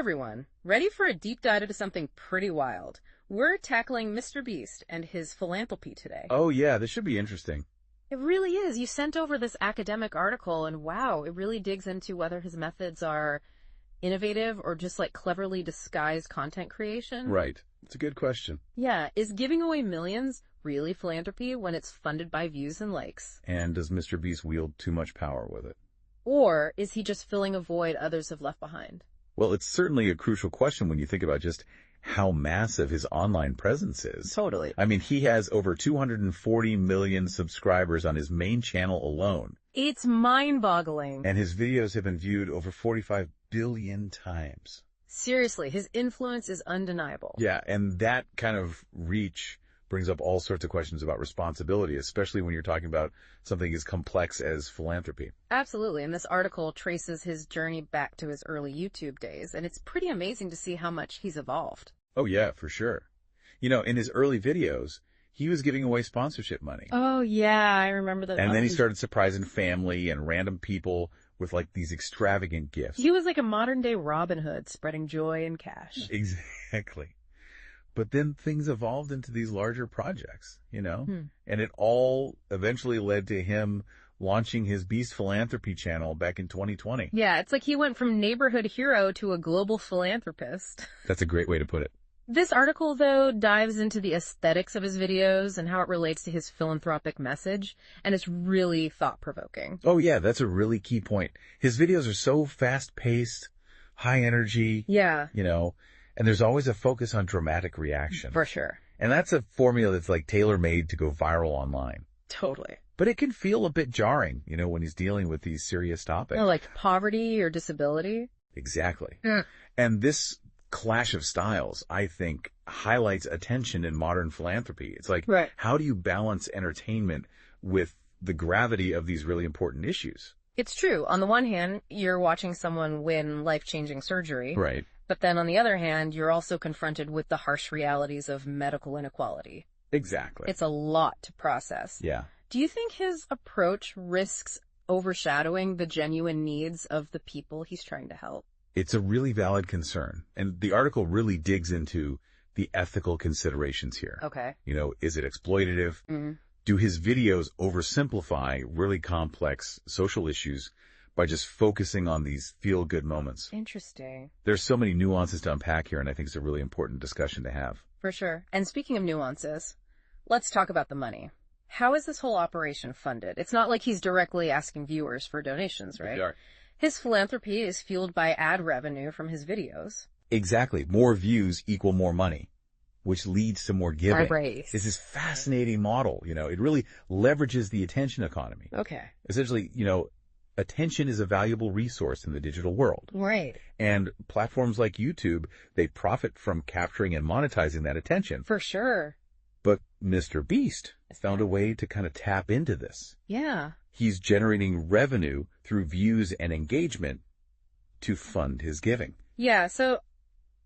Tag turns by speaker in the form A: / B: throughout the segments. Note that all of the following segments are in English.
A: everyone, ready for a deep dive into something pretty wild. We're tackling MrBeast and his philanthropy today.
B: Oh yeah, this should be interesting.
A: It really is. You sent over this academic article and wow, it really digs into whether his methods are innovative or just like cleverly disguised content creation.
B: Right. It's a good question.
A: Yeah. Is giving away millions really philanthropy when it's funded by views and likes?
B: And does MrBeast wield too much power with it?
A: Or is he just filling a void others have left behind?
B: Well, it's certainly a crucial question when you think about just how massive his online presence is.
A: Totally.
B: I mean, he has over 240 million subscribers on his main channel alone.
A: It's mind-boggling.
B: And his videos have been viewed over 45 billion times.
A: Seriously, his influence is undeniable.
B: Yeah, and that kind of reach brings up all sorts of questions about responsibility, especially when you're talking about something as complex as philanthropy.
A: Absolutely, and this article traces his journey back to his early YouTube days, and it's pretty amazing to see how much he's evolved.
B: Oh yeah, for sure. You know, in his early videos, he was giving away sponsorship money.
A: Oh yeah, I remember that.
B: And then he started surprising family and random people with like these extravagant gifts.
A: He was like a modern-day Robin Hood, spreading joy and cash.
B: Exactly. But then things evolved into these larger projects, you know? And it all eventually led to him launching his Beast Philanthropy channel back in 2020.
A: Yeah, it's like he went from neighborhood hero to a global philanthropist.
B: That's a great way to put it.
A: This article, though, dives into the aesthetics of his videos and how it relates to his philanthropic message, and it's really thought-provoking.
B: Oh, yeah, that's a really key point. His videos are so fast-paced, high energy.
A: Yeah.
B: You know, and there's always a focus on dramatic reaction.
A: For sure.
B: And that's a formula that's like tailor-made to go viral online.
A: Totally.
B: But it can feel a bit jarring, you know, when he's dealing with these serious topics.
A: No, like poverty or disability.
B: Exactly. And this clash of styles, I think, highlights attention in modern philanthropy. It's like, how do you balance entertainment with the gravity of these really important issues?
A: It's true. On the one hand, you're watching someone win life-changing surgery.
B: Right.
A: But then on the other hand, you're also confronted with the harsh realities of medical inequality.
B: Exactly.
A: It's a lot to process.
B: Yeah.
A: Do you think his approach risks overshadowing the genuine needs of the people he's trying to help?
B: It's a really valid concern. And the article really digs into the ethical considerations here.
A: Okay.
B: You know, is it exploitative? Do his videos oversimplify really complex social issues by just focusing on these feel-good moments?
A: Interesting.
B: There's so many nuances to unpack here, and I think it's a really important discussion to have.
A: For sure. And speaking of nuances, let's talk about the money. How is this whole operation funded? It's not like he's directly asking viewers for donations, right? His philanthropy is fueled by ad revenue from his videos.
B: Exactly. More views equal more money, which leads to more giving.
A: It's
B: this fascinating model. You know, it really leverages the attention economy.
A: Okay.
B: Essentially, you know, attention is a valuable resource in the digital world.
A: Right.
B: And platforms like YouTube, they profit from capturing and monetizing that attention.
A: For sure.
B: But MrBeast found a way to kind of tap into this.
A: Yeah.
B: He's generating revenue through views and engagement to fund his giving.
A: Yeah, so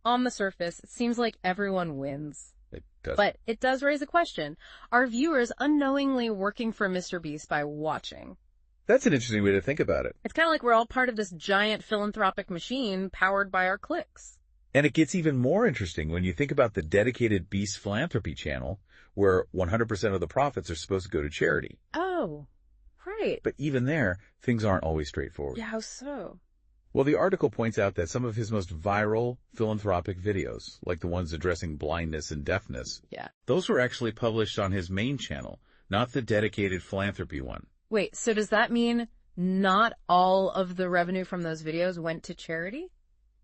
A: on the surface, it seems like everyone wins.
B: It does.
A: But it does raise a question. Are viewers unknowingly working for MrBeast by watching?
B: That's an interesting way to think about it.
A: It's kind of like we're all part of this giant philanthropic machine powered by our clicks.
B: And it gets even more interesting when you think about the dedicated Beast Philanthropy channel, where 100% of the profits are supposed to go to charity.
A: Oh, right.
B: But even there, things aren't always straightforward.
A: Yeah, how so?
B: Well, the article points out that some of his most viral philanthropic videos, like the ones addressing blindness and deafness, those were actually published on his main channel, not the dedicated philanthropy one.
A: Wait, so does that mean not all of the revenue from those videos went to charity?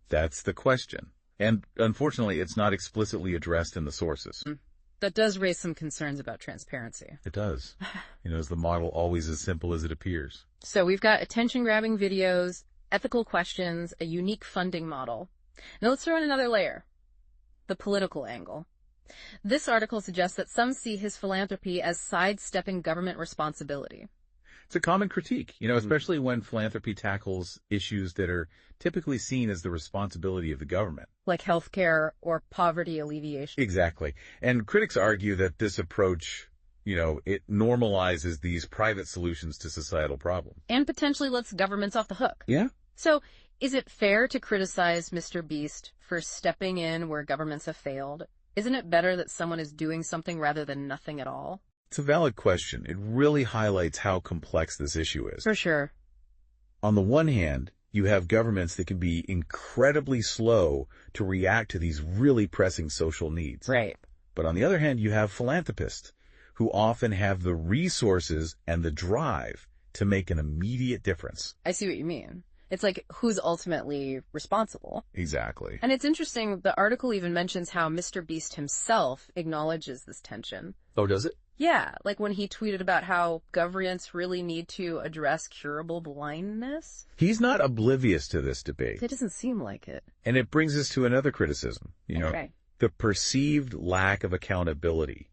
B: That's the question. And unfortunately, it's not explicitly addressed in the sources.
A: That does raise some concerns about transparency.
B: It does. You know, is the model always as simple as it appears?
A: So we've got attention-grabbing videos, ethical questions, a unique funding model. Now let's throw in another layer. The political angle. This article suggests that some see his philanthropy as sidestepping government responsibility.
B: It's a common critique, you know, especially when philanthropy tackles issues that are typically seen as the responsibility of the government.
A: Like healthcare or poverty alleviation.
B: Exactly. And critics argue that this approach, you know, it normalizes these private solutions to societal problems.
A: And potentially lets governments off the hook.
B: Yeah.
A: So Is it fair to criticize Mr. Beast for stepping in where governments have failed? Isn't it better that someone is doing something rather than nothing at all?
B: It's a valid question. It really highlights how complex this issue is.
A: For sure.
B: On the one hand, you have governments that can be incredibly slow to react to these really pressing social needs.
A: Right.
B: But on the other hand, you have philanthropists who often have the resources and the drive to make an immediate difference.
A: I see what you mean. It's like, who's ultimately responsible?
B: Exactly.
A: And it's interesting, the article even mentions how Mr. Beast himself acknowledges this tension.
B: Oh, does it?
A: Yeah, like when he tweeted about how governments really need to address curable blindness.
B: He's not oblivious to this debate.
A: It doesn't seem like it.
B: And it brings us to another criticism,
A: Okay.
B: The perceived lack of accountability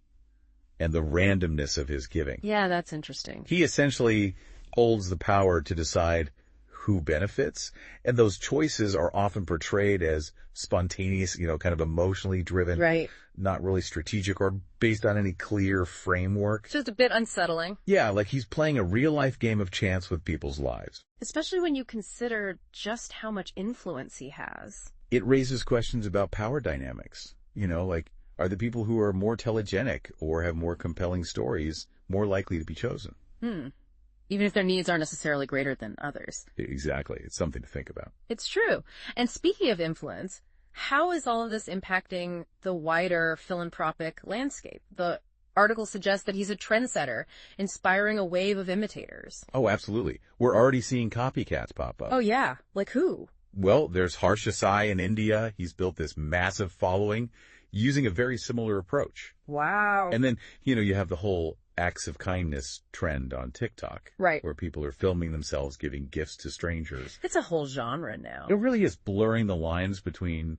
B: and the randomness of his giving.
A: Yeah, that's interesting.
B: He essentially holds the power to decide who benefits, and those choices are often portrayed as spontaneous, kind of emotionally driven,
A: right?
B: Not really strategic or based on any clear framework.
A: It's just a bit unsettling.
B: Yeah, like he's playing a real-life game of chance with people's lives.
A: Especially when you consider just how much influence he has.
B: It raises questions about power dynamics. Like, are the people who are more telegenic or have more compelling stories more likely to be chosen?
A: Even if their needs aren't necessarily greater than others.
B: Exactly. It's something to think about.
A: It's true. And speaking of influence, how is all of this impacting the wider philanthropic landscape? The article suggests that he's a trendsetter, inspiring a wave of imitators.
B: Oh, absolutely. We're already seeing copycats pop up.
A: Oh, yeah. Like who?
B: Well, there's Harsha Sai in India. He's built this massive following using a very similar approach.
A: Wow.
B: And then, you have the whole acts of kindness trend on TikTok.
A: Right.
B: Where people are filming themselves giving gifts to strangers.
A: It's a whole genre now.
B: It really is blurring the lines between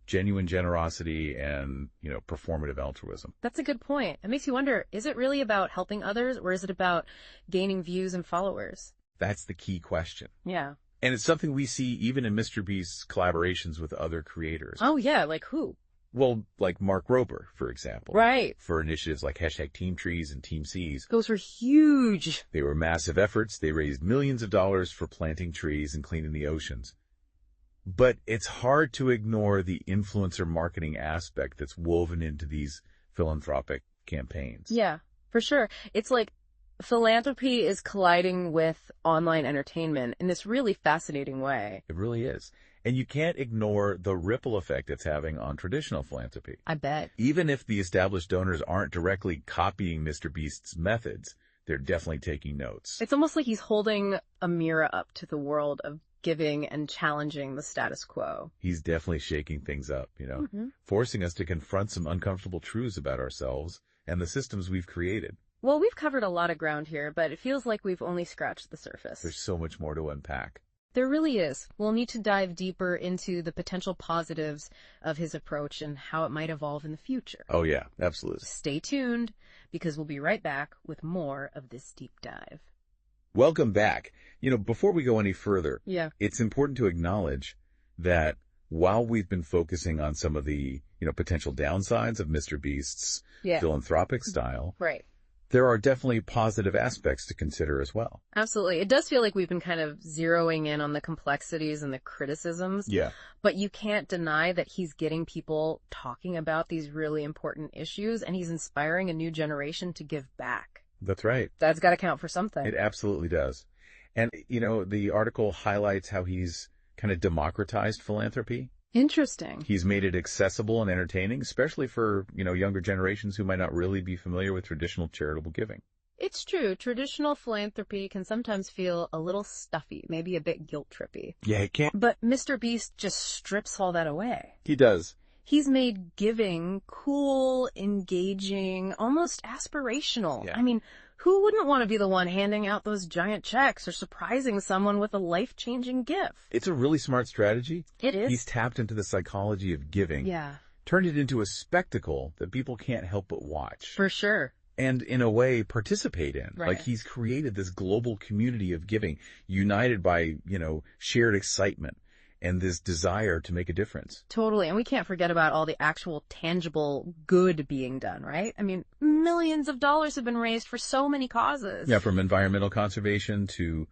B: genuine generosity and, performative altruism.
A: That's a good point. It makes you wonder, is it really about helping others or is it about gaining views and followers?
B: That's the key question.
A: Yeah.
B: And it's something we see even in MrBeast's collaborations with other creators.
A: Oh, yeah. Like who?
B: Well, like Mark Rober, for example.
A: Right.
B: For initiatives like #TeamTrees and Team Seas.
A: Those were huge.
B: They were massive efforts. They raised millions of dollars for planting trees and cleaning the oceans. But it's hard to ignore the influencer marketing aspect that's woven into these philanthropic campaigns.
A: Yeah, for sure. It's like philanthropy is colliding with online entertainment in this really fascinating way.
B: It really is. And you can't ignore the ripple effect it's having on traditional philanthropy.
A: I bet.
B: Even if the established donors aren't directly copying MrBeast's methods, they're definitely taking notes.
A: It's almost like he's holding a mirror up to the world of giving and challenging the status quo.
B: He's definitely shaking things up, forcing us to confront some uncomfortable truths about ourselves and the systems we've created.
A: Well, we've covered a lot of ground here, but it feels like we've only scratched the surface.
B: There's so much more to unpack.
A: There really is. We'll need to dive deeper into the potential positives of his approach and how it might evolve in the future.
B: Oh, yeah, absolutely.
A: Stay tuned, because we'll be right back with more of this deep dive.
B: Welcome back. Before we go any further,
A: yeah,
B: it's important to acknowledge that while we've been focusing on some of the, potential downsides of MrBeast's philanthropic style,
A: right,
B: there are definitely positive aspects to consider as well.
A: Absolutely. It does feel like we've been kind of zeroing in on the complexities and the criticisms.
B: Yeah.
A: But you can't deny that he's getting people talking about these really important issues, and he's inspiring a new generation to give back.
B: That's right.
A: That's got to count for something.
B: It absolutely does. And, the article highlights how he's kind of democratized philanthropy.
A: Interesting.
B: He's made it accessible and entertaining, especially for, younger generations who might not really be familiar with traditional charitable giving.
A: It's true. Traditional philanthropy can sometimes feel a little stuffy, maybe a bit guilt-trippy.
B: Yeah, it can.
A: But MrBeast just strips all that away.
B: He does.
A: He's made giving cool, engaging, almost aspirational.
B: Yeah.
A: I mean, who wouldn't want to be the one handing out those giant checks or surprising someone with a life-changing gift?
B: It's a really smart strategy.
A: It is.
B: He's tapped into the psychology of giving.
A: Yeah.
B: Turned it into a spectacle that people can't help but watch.
A: For sure.
B: And in a way, participate in.
A: Right.
B: Like he's created this global community of giving, united by, shared excitement and this desire to make a difference.
A: Totally. And we can't forget about all the actual tangible good being done, right? I mean, millions of dollars have been raised for so many causes.
B: Yeah, from environmental conservation to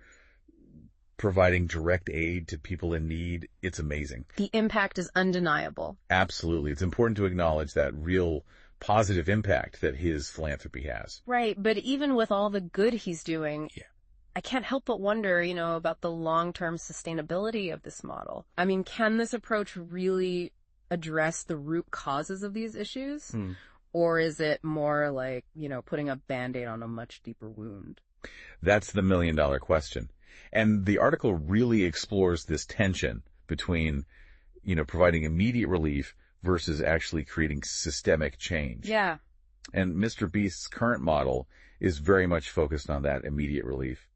B: providing direct aid to people in need, it's amazing.
A: The impact is undeniable.
B: Absolutely. It's important to acknowledge that real positive impact that his philanthropy has.
A: Right, but even with all the good he's doing, I can't help but wonder, about the long-term sustainability of this model. I mean, can this approach really address the root causes of these issues? Or is it more like, putting a Band-Aid on a much deeper wound?
B: That's the million-dollar question. And the article really explores this tension between, providing immediate relief versus actually creating systemic change.
A: Yeah.
B: And MrBeast's current model is very much focused on that immediate relief,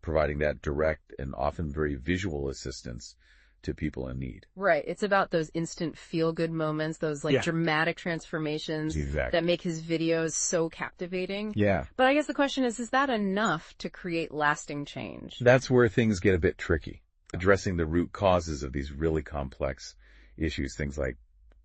B: providing that direct and often very visual assistance to people in need.
A: Right. It's about those instant feel-good moments, those dramatic transformations that make his videos so captivating.
B: Yeah.
A: But I guess the question is that enough to create lasting change?
B: That's where things get a bit tricky. Addressing the root causes of these really complex issues, things like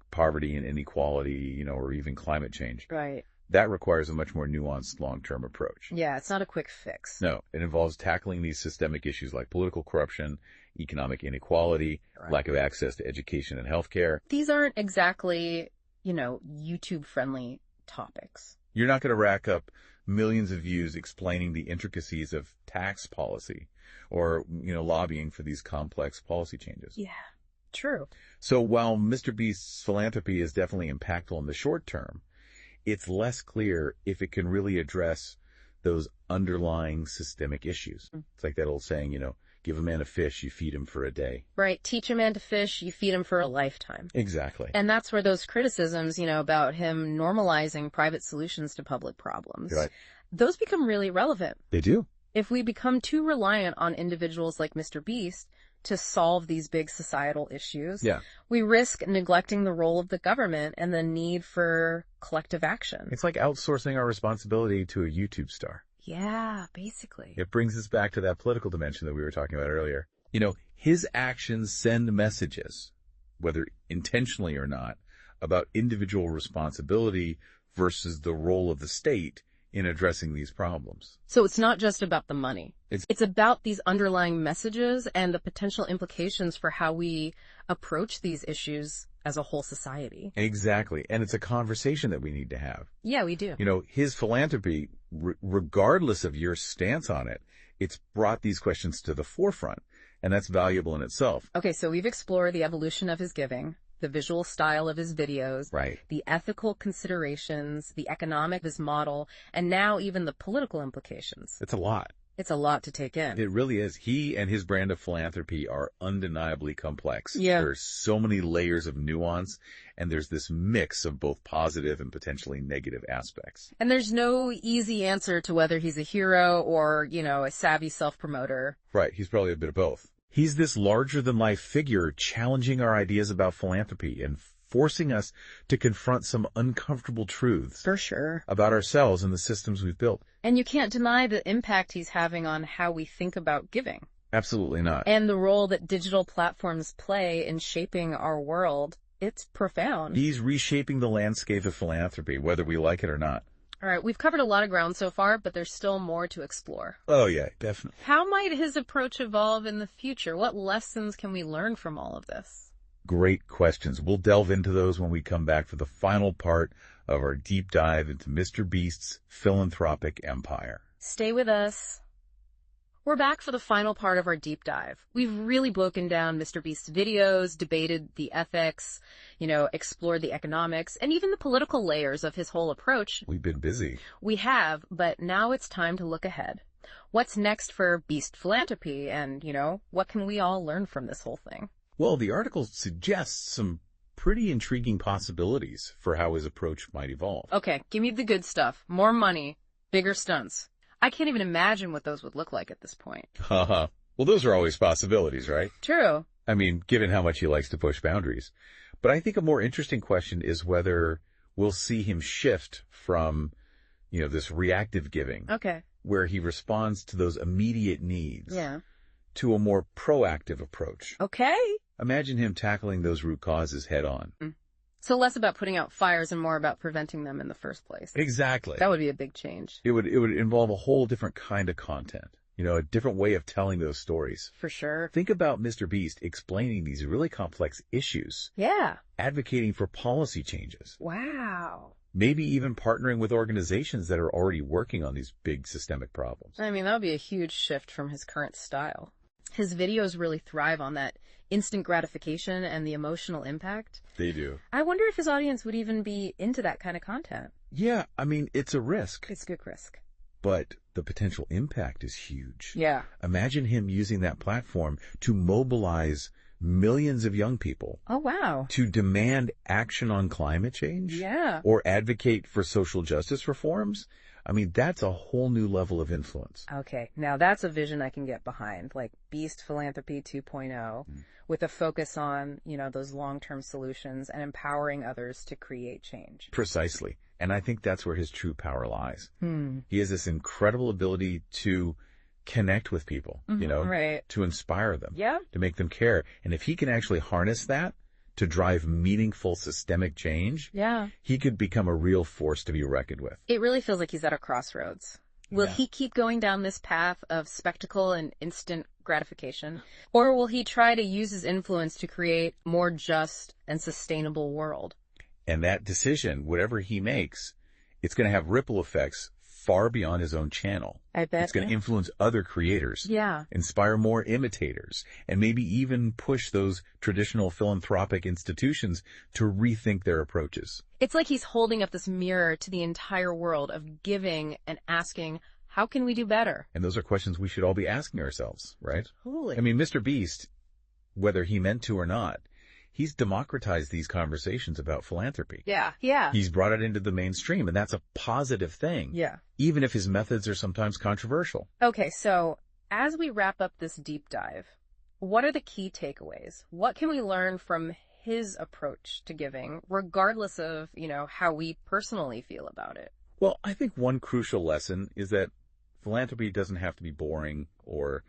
B: poverty and inequality, or even climate change.
A: Right.
B: That requires a much more nuanced long-term approach.
A: Yeah, it's not a quick fix.
B: No, it involves tackling these systemic issues like political corruption, economic inequality, lack of access to education and healthcare.
A: These aren't exactly, YouTube-friendly topics.
B: You're not going to rack up millions of views explaining the intricacies of tax policy or, lobbying for these complex policy changes.
A: Yeah, true.
B: So while MrBeast's philanthropy is definitely impactful in the short term, it's less clear if it can really address those underlying systemic issues. It's like that old saying, give a man a fish, you feed him for a day.
A: Right. Teach a man to fish, you feed him for a lifetime.
B: Exactly.
A: And that's where those criticisms, about him normalizing private solutions to public problems, those become really relevant.
B: They do.
A: If we become too reliant on individuals like MrBeast to solve these big societal issues, we risk neglecting the role of the government and the need for collective action.
B: It's like outsourcing our responsibility to a YouTube star.
A: Yeah, basically.
B: It brings us back to that political dimension that we were talking about earlier. His actions send messages, whether intentionally or not, about individual responsibility versus the role of the state in addressing these problems.
A: So it's not just about the money. It's about these underlying messages and the potential implications for how we approach these issues as a whole society.
B: Exactly. And it's a conversation that we need to have.
A: Yeah, we do.
B: His philanthropy, regardless of your stance on it, it's brought these questions to the forefront, and that's valuable in itself.
A: Okay, so we've explored the evolution of his giving, the visual style of his videos, the ethical considerations, the economic of his model, and now even the political implications.
B: It's a lot.
A: It's a lot to take in.
B: It really is. He and his brand of philanthropy are undeniably complex.
A: Yeah.
B: There's so many layers of nuance, and there's this mix of both positive and potentially negative aspects.
A: And there's no easy answer to whether he's a hero or, a savvy self-promoter.
B: Right. He's probably a bit of both. He's this larger-than-life figure challenging our ideas about philanthropy and forcing us to confront some uncomfortable truths.
A: For sure.
B: About ourselves and the systems we've built.
A: And you can't deny the impact he's having on how we think about giving.
B: Absolutely not.
A: And the role that digital platforms play in shaping our world, it's profound.
B: He's reshaping the landscape of philanthropy, whether we like it or not.
A: All right, we've covered a lot of ground so far, but there's still more to explore.
B: Oh, yeah, definitely.
A: How might his approach evolve in the future? What lessons can we learn from all of this?
B: Great questions. We'll delve into those when we come back for the final part of our deep dive into MrBeast's philanthropic empire.
A: Stay with us. We're back for the final part of our deep dive. We've really broken down MrBeast's videos, debated the ethics, explored the economics, and even the political layers of his whole approach.
B: We've been busy.
A: We have, but now it's time to look ahead. What's next for Beast Philanthropy, and, what can we all learn from this whole thing?
B: Well, the article suggests some pretty intriguing possibilities for how his approach might evolve.
A: Okay, give me the good stuff. More money, bigger stunts. I can't even imagine what those would look like at this point.
B: Haha. Well, those are always possibilities, right?
A: True.
B: I mean, given how much he likes to push boundaries. But I think a more interesting question is whether we'll see him shift from, this reactive giving.
A: Okay.
B: Where he responds to those immediate needs.
A: Yeah.
B: To a more proactive approach.
A: Okay.
B: Imagine him tackling those root causes head on.
A: So less about putting out fires and more about preventing them in the first place.
B: Exactly.
A: That would be a big change.
B: It would involve a whole different kind of content. a different way of telling those stories.
A: For sure.
B: Think about MrBeast explaining these really complex issues.
A: Yeah.
B: Advocating for policy changes.
A: Wow.
B: Maybe even partnering with organizations that are already working on these big systemic problems.
A: I mean, that would be a huge shift from his current style. His videos really thrive on that instant gratification and the emotional impact.
B: They do.
A: I wonder if his audience would even be into that kind of content.
B: Yeah, I mean, it's a risk.
A: It's a good risk.
B: But the potential impact is huge.
A: Yeah.
B: Imagine him using that platform to mobilize millions of young people.
A: Oh, wow.
B: To demand action on climate change.
A: Yeah.
B: Or advocate for social justice reforms. I mean, that's a whole new level of influence.
A: Okay. Now that's a vision I can get behind, like Beast Philanthropy 2.0, with a focus on, those long-term solutions and empowering others to create change.
B: Precisely. And I think that's where his true power lies. He has this incredible ability to connect with people,
A: right.
B: to inspire them,
A: yeah,
B: to make them care. And if he can actually harness that to drive meaningful systemic change,
A: yeah,
B: he could become a real force to be reckoned with.
A: It really feels like he's at a crossroads. Will he keep going down this path of spectacle and instant gratification, or will he try to use his influence to create a more just and sustainable world?
B: And that decision, whatever he makes, it's going to have ripple effects far beyond his own channel.
A: I bet.
B: It's going to influence other creators.
A: Yeah.
B: Inspire more imitators, and maybe even push those traditional philanthropic institutions to rethink their approaches.
A: It's like he's holding up this mirror to the entire world of giving and asking, how can we do better?
B: And those are questions we should all be asking ourselves, right?
A: Totally.
B: I mean, MrBeast, whether he meant to or not, he's democratized these conversations about philanthropy.
A: Yeah, yeah.
B: He's brought it into the mainstream, and that's a positive thing.
A: Yeah.
B: Even if his methods are sometimes controversial.
A: Okay, so as we wrap up this deep dive, what are the key takeaways? What can we learn from his approach to giving, regardless of, how we personally feel about it?
B: Well, I think one crucial lesson is that philanthropy doesn't have to be boring or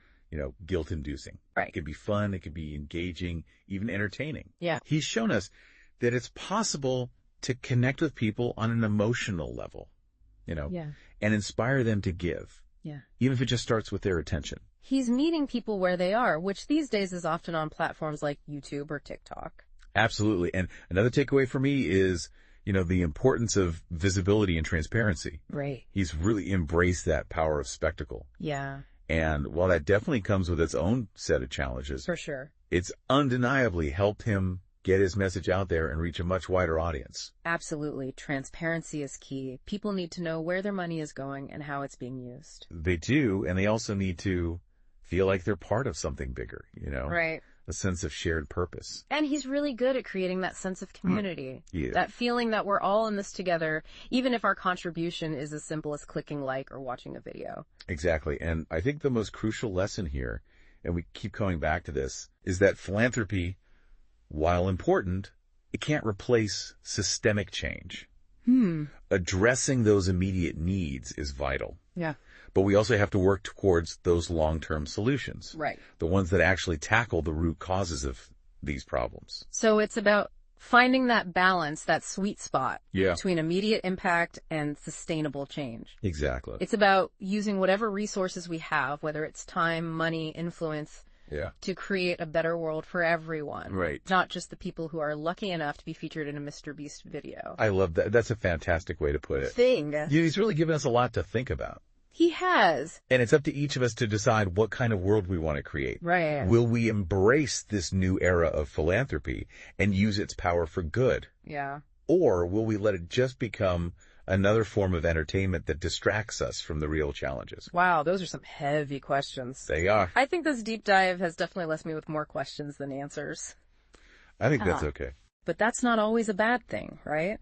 B: guilt-inducing.
A: Right.
B: It could be fun, it could be engaging, even entertaining.
A: Yeah.
B: He's shown us that it's possible to connect with people on an emotional level,
A: yeah,
B: and inspire them to give.
A: Yeah.
B: Even if it just starts with their attention.
A: He's meeting people where they are, which these days is often on platforms like YouTube or TikTok.
B: Absolutely. And another takeaway for me is, the importance of visibility and transparency.
A: Right.
B: He's really embraced that power of spectacle.
A: Yeah.
B: And while that definitely comes with its own set of challenges,
A: For sure.
B: it's undeniably helped him get his message out there and reach a much wider audience.
A: Absolutely. Transparency is key. People need to know where their money is going and how it's being used.
B: They do, and they also need to feel like they're part of something bigger,
A: Right.
B: A sense of shared purpose.
A: And he's really good at creating that sense of community.
B: Yeah.
A: That feeling that we're all in this together, even if our contribution is as simple as clicking like or watching a video.
B: Exactly. And I think the most crucial lesson here, and we keep coming back to this, is that philanthropy, while important, it can't replace systemic change. Addressing those immediate needs is vital.
A: Yeah.
B: But we also have to work towards those long-term solutions.
A: Right.
B: The ones that actually tackle the root causes of these problems.
A: So it's about finding that balance, that sweet spot
B: Yeah.
A: between immediate impact and sustainable change.
B: Exactly.
A: It's about using whatever resources we have, whether it's time, money, influence,
B: Yeah.
A: to create a better world for everyone.
B: Right.
A: Not just the people who are lucky enough to be featured in a MrBeast video.
B: I love that. That's a fantastic way to put it. He's really given us a lot to think about.
A: He has.
B: And it's up to each of us to decide what kind of world we want to create.
A: Right.
B: Will we embrace this new era of philanthropy and use its power for good?
A: Yeah.
B: Or will we let it just become another form of entertainment that distracts us from the real challenges?
A: Wow, those are some heavy questions.
B: They are.
A: I think this deep dive has definitely left me with more questions than answers.
B: I think that's okay.
A: But that's not always a bad thing, right?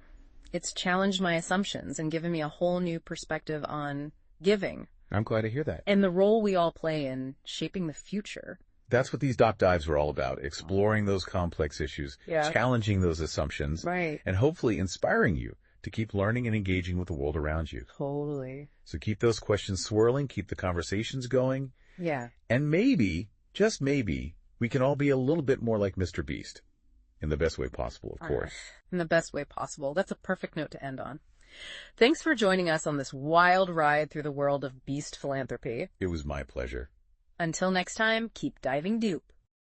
A: It's challenged my assumptions and given me a whole new perspective on giving.
B: I'm glad to hear that.
A: And the role we all play in shaping the future.
B: That's what these Doc Dives are all about, exploring those complex issues, challenging those assumptions,
A: Right.
B: and hopefully inspiring you to keep learning and engaging with the world around you.
A: Totally.
B: So keep those questions swirling, keep the conversations going,
A: Yeah.
B: and maybe, just maybe, we can all be a little bit more like MrBeast. In the best way possible, of course.
A: In the best way possible. That's a perfect note to end on. Thanks for joining us on this wild ride through the world of Beast Philanthropy.
B: It was my pleasure.
A: Until next time, keep diving deep.